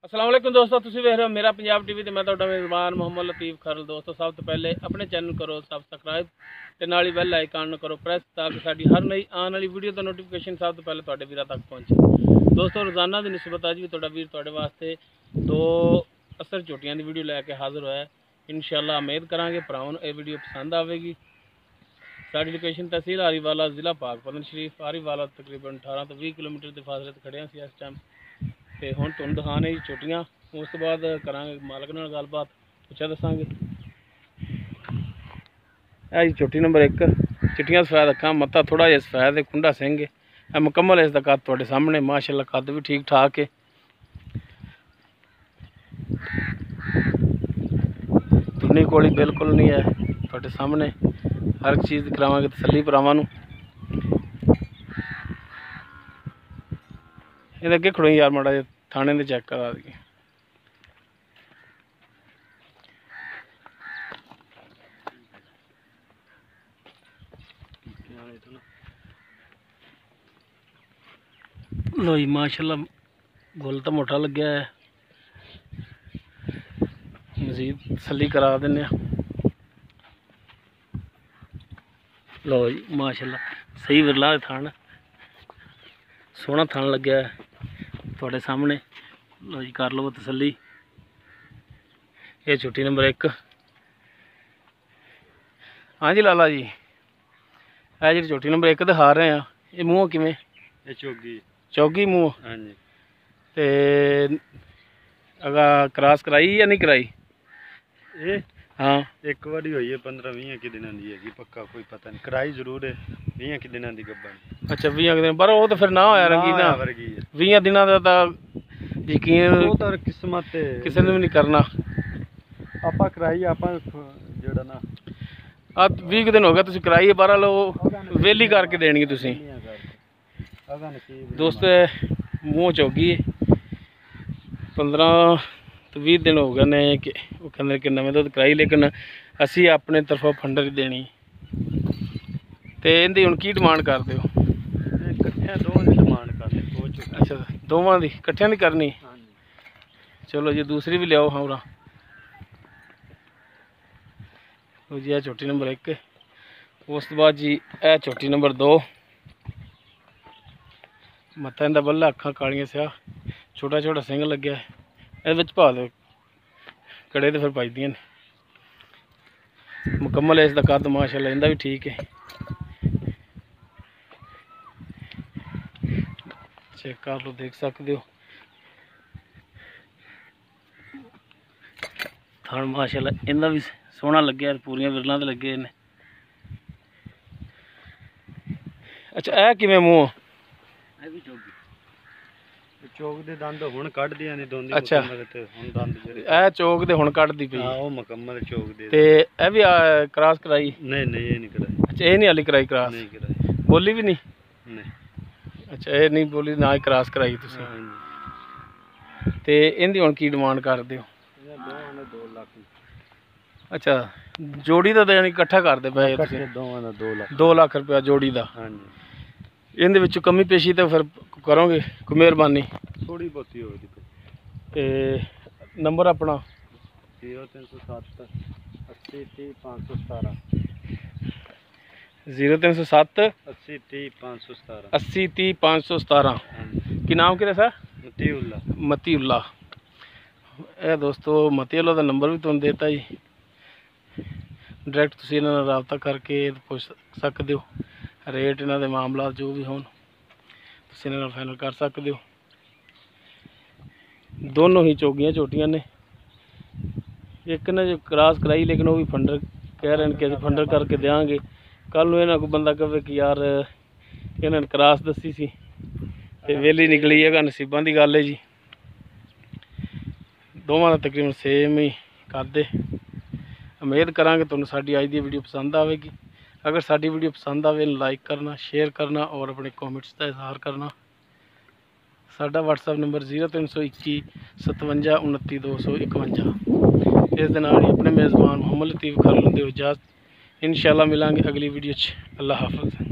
अस्सलाम वालेकुम दोस्तों, तुसीं वेख रहे हो मेरा पंजाब टीवी ते मैं तुहाडा मेज़बान मोहम्मद लतीफ़ खरल। दोस्तों सब तो पहले अपने चैनल करो सबसक्राइब ते नाल ही बैल आइकन करो प्रेस ताकि साडी हर नई आने वाली वीडियो दा नोटिफिकेशन सब तो पहले तुहाडे वीरां तक पहुंचे। दोस्तों रोज़ाना की निस्बत अज भी तुहाडा वीर तुहाडे वास्ते दो असर झोटियां दी वीडियो लैके हाज़र होया। इंशाअल्लाह उम्मीद करांगे भरावां नूं ये वीडियो पसंद आवेगी। साडी लोकेशन तहसील हारीवाला, जिला पाकपतन शरीफ। हारीवाला तकरीबन 18 तो 20 किलोमीटर के फासले ते खड़े सी इस टाइम। तो हुण तुहानूं दिखाने जी झोटियां, उस तो बाद करांगे मालक नाल गलबात, पुच्छा दसांगे। है जी झोटी नंबर 1, चिट्टियां सफैद अक्खां, मत्था थोड़ा जिहा सफैद है, खुंडा सिंह है, मुकम्मल इसका कद तुहाडे सामने माशाअल्लाह, कद भी ठीक ठाक है। धुनी कोली बिल्कुल नहीं है, तुहाडे सामने हर एक चीज़ करावांगे तसल्ली भरावां नूं। इहदे अगे खड़ोई यार माड़ा जिहा थाने दे चेक करा दी। लो जी माशाअल्लाह, गुल तो मोटा लग्या है, मजीद तसल्ली करा देने। लो जी माशाअल्लाह, सही विरला थान, सोहना थान लग्या है तुहाडे सामने। लो जी कर लो तसल्ली। ये झोटी नंबर 1। हाँ जी लाला जी, है जी झोटी नंबर 1 दिखा रहे हैं। ये मूँह किवें? ये चौगी चौगी मूँह। हाँ जी। ते अगर क्रॉस कराई या नहीं कराई? ये हाँ एक बारी हुई है 15-20 के दिनों की है, पक्का कोई पता नहीं, कराई जरूर है 20 के दिनों की गब्बन। अच्छा 20 दिन, पर वो तो फिर ना होया रंगीना, 20 दिनों का तो यकीन वो तो किस्मत है, किसी ने भी नहीं करना। आपा कराई आपा जेड़ा ना आ 20 दिन हो गए तुसीं कराई है, बहरहाल वो वेली करके देनी है तुसीं। दोस्तों मूँह चौगी है, 15 तो 20 दिन हो गए ने कि वो कहते कि नवें दुध कराई, लेकिन असी अपने तरफों फंडर ही देनी। तो इनकी हुण की डिमांड कर दो? अच्छा दोवां दी कट्ठियां दी करनी? चलो जी दूसरी भी लियाओ। हाँ जी, यह झोटी नंबर 1। उस तो बाद जी यह झोटी नंबर 2। मत्था इंदा बल्ला, अखां कालियां स्याह, छोटा छोटा सिंह लग्या है। ये पा दो कड़े तो फिर बजदियां ने। मुकम्मल है इसका कद माशाअल्लाह, इंदा भी ठीक है। चेक कर लो, देख सकते हो थान माशाअल्लाह, इंदा भी सोहना लग्या, पूरियां विरलां ते लगे ने। अच्छा यह किवें मूँह? चौक दे दंद हुण कढ दियां ने दोंदी। अच्छा हुण दंद जेड़े ए चौक दे हुण कढदी पई। हां वो मुकम्मल चौक दे। ते ए भी क्रॉस कराई? नहीं नहीं ये नहीं कराई। अच्छा ये नहीं हाली कराई क्रॉस? नहीं कराई। बोली भी नहीं? नहीं। अच्छा ये नहीं बोली, ना ही क्रॉस कराई तुसीं। ते इहदी हुण की डिमांड करदे हो? 2 लाख। अच्छा जोड़ी दा यानी इकट्ठा करदे पए तुसीं? दोवां दा 2 लाख। 2 लाख रुपया जोड़ी दा। हां जी। इहदे विच कमी पेशी तो फिर करोगे कोई मेहरबानी? थोड़ी बहुती होगी। ते नंबर अपना? 0307 80 30 517। 0307 80 30 517। 80 30 517। की नाम किहदा सर? मतीउल्ला। मतीउल्ला। यह दोस्तों मतीउल्ला का नंबर भी तुहानूं देता जी, डायरैक्ट तुसीं इन्हां नाल राबता करके पुछ सकते हो। रेट इन्हां दे मामला जो भी होण तुसीं इन्हां नाल फाइनल कर सकते हो। दोनों ही चौगियां झोटियां ने। एक ने जो क्रॉस कराई, लेकिन वो भी फंडर कह रहे हैं कि फंडर करके देंगे। कल नूं इन्हां कोई बंदा कहे कि यार इन्हां क्रॉस दसी सी ते वेली निकली है, नसीबां दी गल है जी। दोवां दा तकरीबन सेम ही करदे। उम्मीद करांगे तुहानूं साडी अज दी वीडियो पसंद आवेगी। अगर साडी वीडियो पसंद आवे लाइक करना, शेयर करना और अपने कॉमेंट्स का इजहार करना। साडा WhatsApp नंबर 0321 57 29 251। इस दे नाल ही अपने मेज़बान मोहम्मद लतीफ़ खरल दिओ इजाज़त। इंशाअल्लाह मिलांगे अगली वीडियो च। अल्लाह हाफ़िज़।